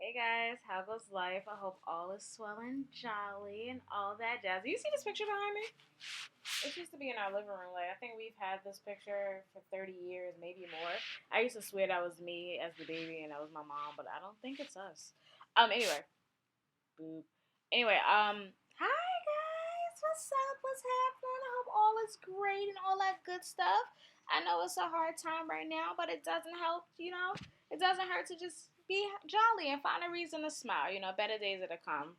Hey guys, how goes life? I hope all is swell and jolly and all that jazz. Do you see this picture behind me? It used to be in our living room. Like, I think we've had this picture for 30 years, maybe more. I used to swear that was me as the baby and that was my mom, but I don't think it's us. Anyway, boop. Anyway, hi guys, what's up? What's happening? I hope all is great and all that good stuff. I know it's a hard time right now, but it doesn't help. It doesn't hurt to just be jolly and find a reason to smile. Better days are to come.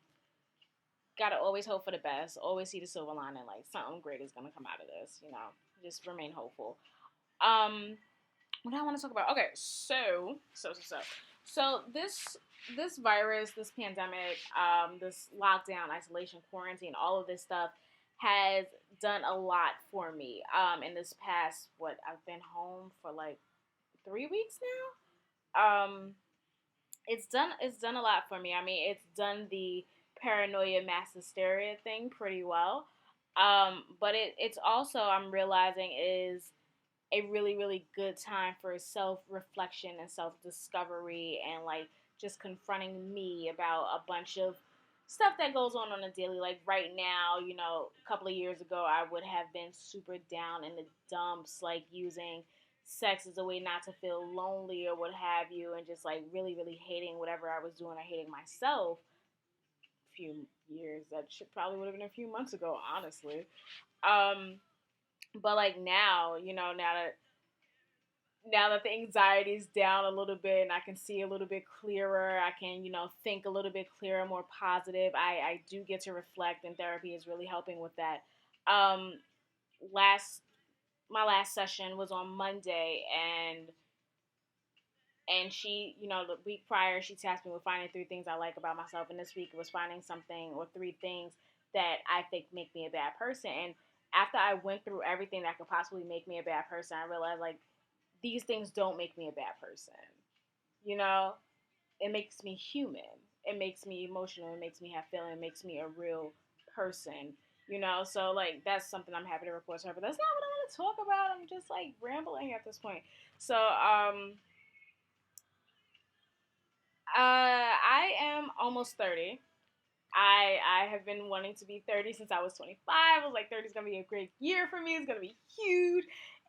Gotta always hope for the best. Always see the silver lining. Like something great is gonna come out of this. Just remain hopeful. Um, what do I want to talk about? Okay, so this virus, this pandemic, this lockdown, isolation, quarantine, all of this stuff has done a lot for me. In this past, I've been home for like 3 weeks now. It's done a lot for me. I mean, it's done the paranoia mass hysteria thing pretty well. But it's also, I'm realizing, is a really, really good time for self reflection and self discovery and like just confronting me about a bunch of stuff that goes on a daily. Like right now, a couple of years ago, I would have been super down in the dumps, like using sex as a way not to feel lonely or what have you, and just like really, really hating whatever I was doing or hating myself. A few years that should probably would have been a few months ago, honestly. Um, but like now, now that the anxiety is down a little bit and I can see a little bit clearer, I can, think a little bit clearer, more positive. I do get to reflect, and therapy is really helping with that. Um, last My last session was on Monday, and she, the week prior, she tasked me with finding 3 things I like about myself, and this week it was finding something or 3 things that I think make me a bad person. And after I went through everything that could possibly make me a bad person, I realized like these things don't make me a bad person. You know, it makes me human. It makes me emotional. It makes me have feeling. It makes me a real person. So like that's something I'm happy to report to her. But that's not what I want to talk about. I'm just like rambling at this point. So I am almost 30. I have been wanting to be 30 since I was 25. I was like, 30 is gonna be a great year for me. It's gonna be huge.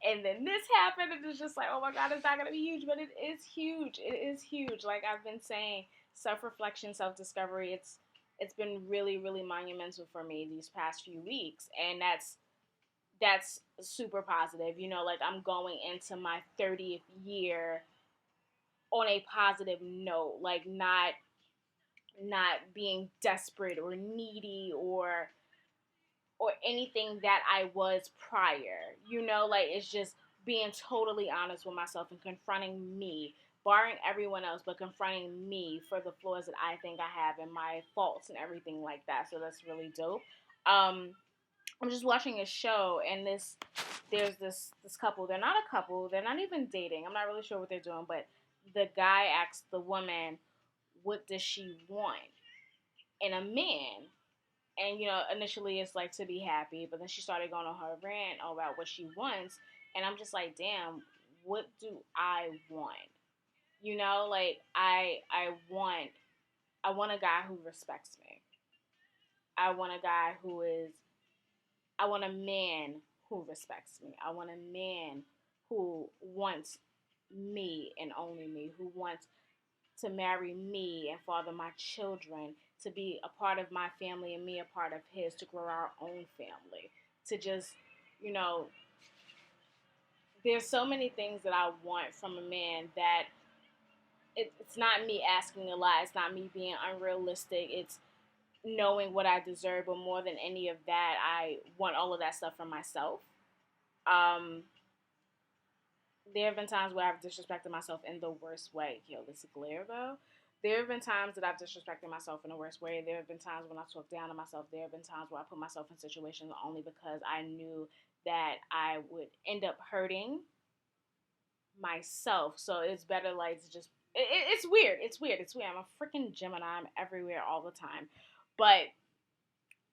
And then this happened, and it's just like, oh my god, it's not gonna be huge, but it is huge. It is huge. Like I've been saying, self-reflection, self-discovery. It's been really, really monumental for me these past few weeks, and that's super positive. Like I'm going into my 30th year on a positive note, like not being desperate or needy or anything that I was prior. Like it's just being totally honest with myself and confronting me, barring everyone else, but confronting me for the flaws that I think I have and my faults and everything like that. So that's really dope. Um, I'm just watching a show, and there's this couple. They're not a couple. They're not even dating. I'm not really sure what they're doing, but the guy asks the woman, "What does she want in a man?" And initially it's like to be happy, but then she started going on her rant about what she wants, and I'm just like, damn, what do I want? Like I want a guy who respects me. I want a guy who is I want a man who respects me. I want a man who wants me and only me, who wants to marry me and father my children, to be a part of my family and me a part of his, to grow our own family, to just, you know, there's so many things that I want from a man that it's not me asking a lot. It's not me being unrealistic. It's knowing what I deserve, but more than any of that, I want all of that stuff for myself. Um, there have been times where I've disrespected myself in the worst way. Yo, this glare though. There have been times that I've disrespected myself in the worst way. There have been times when I talked down to myself. There have been times where I put myself in situations only because I knew that I would end up hurting myself. So it's better like to just. It's weird. It's weird. It's weird. I'm a freaking Gemini. I'm everywhere all the time. But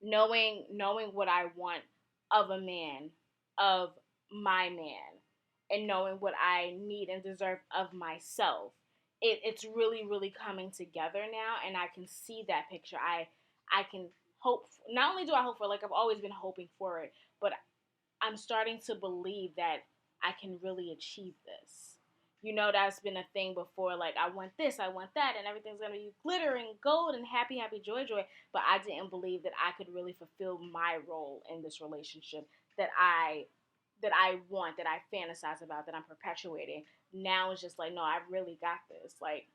knowing what I want of a man, of my man, and knowing what I need and deserve of myself, it's really, really coming together now, and I can see that picture. I can hope. Not only do I hope for, like, I've always been hoping for it, but I'm starting to believe that I can really achieve this. You know, that's been a thing before. Like, I want this, I want that, and everything's gonna be glitter and gold and happy, happy, joy, joy. But I didn't believe that I could really fulfill my role in this relationship that I want, that I fantasize about, that I'm perpetuating. Now it's just like, no, I really got this. Like,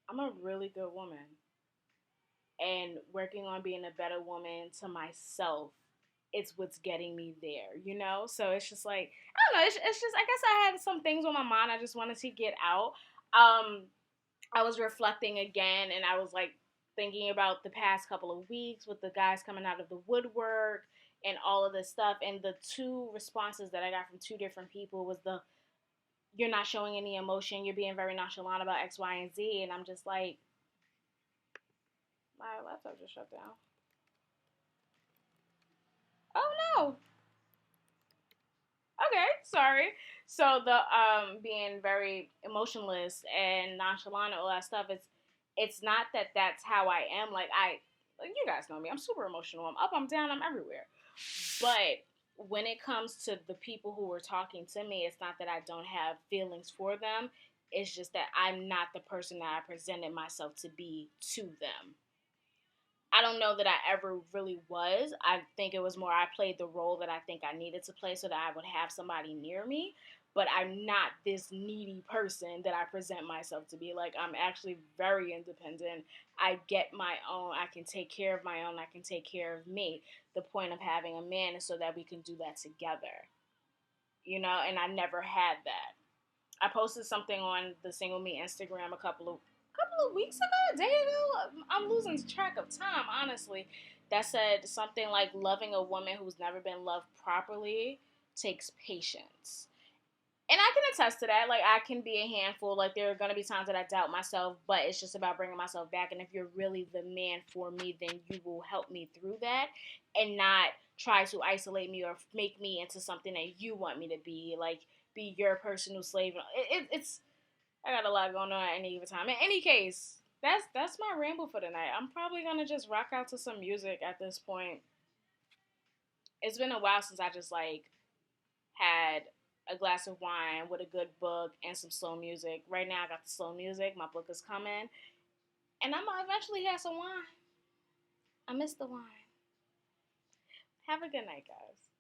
I'm a really good woman, and working on being a better woman to myself, it's what's getting me there, you know? So it's just like, I don't know, it's just, I guess I had some things on my mind I just wanted to get out. um I was reflecting again, and I was like thinking about the past couple of weeks with the guys coming out of the woodwork and all of this stuff, and the two responses that I got from two different people was the, you're not showing any emotion, you're being very nonchalant about X, Y, and Z. And I'm just like, my laptop just shut down. Oh no. Okay, sorry. So the being very emotionless and nonchalant and all that stuff, it's not that that's how I am. Like, you guys know me. I'm super emotional. I'm up, I'm down, I'm everywhere. But when it comes to the people who were talking to me, it's not that I don't have feelings for them. It's just that I'm not the person that I presented myself to be to them. I don't know that I ever really was. I think it was more I played the role that I think I needed to play so that I would have somebody near me. But I'm not this needy person that I present myself to be. Like, I'm actually very independent. I get my own. I can take care of my own. I can take care of me. The point of having a man is so that we can do that together. You know, and I never had that. I posted something on the Single Me Instagram a couple of weeks ago, a day ago. I'm losing track of time, honestly. That said something like, loving a woman who's never been loved properly takes patience. And I can attest to that. Like, I can be a handful. Like, there are going to be times that I doubt myself, but it's just about bringing myself back. And if you're really the man for me, then you will help me through that and not try to isolate me or make me into something that you want me to be. Like, be your personal slave. It's I got a lot going on at any given time. In any case, that's my ramble for tonight. I'm probably gonna just rock out to some music at this point. It's been a while since I just like had a glass of wine with a good book and some slow music. Right now, I got the slow music. My book is coming, and I'm gonna eventually have some wine. I miss the wine. Have a good night, guys.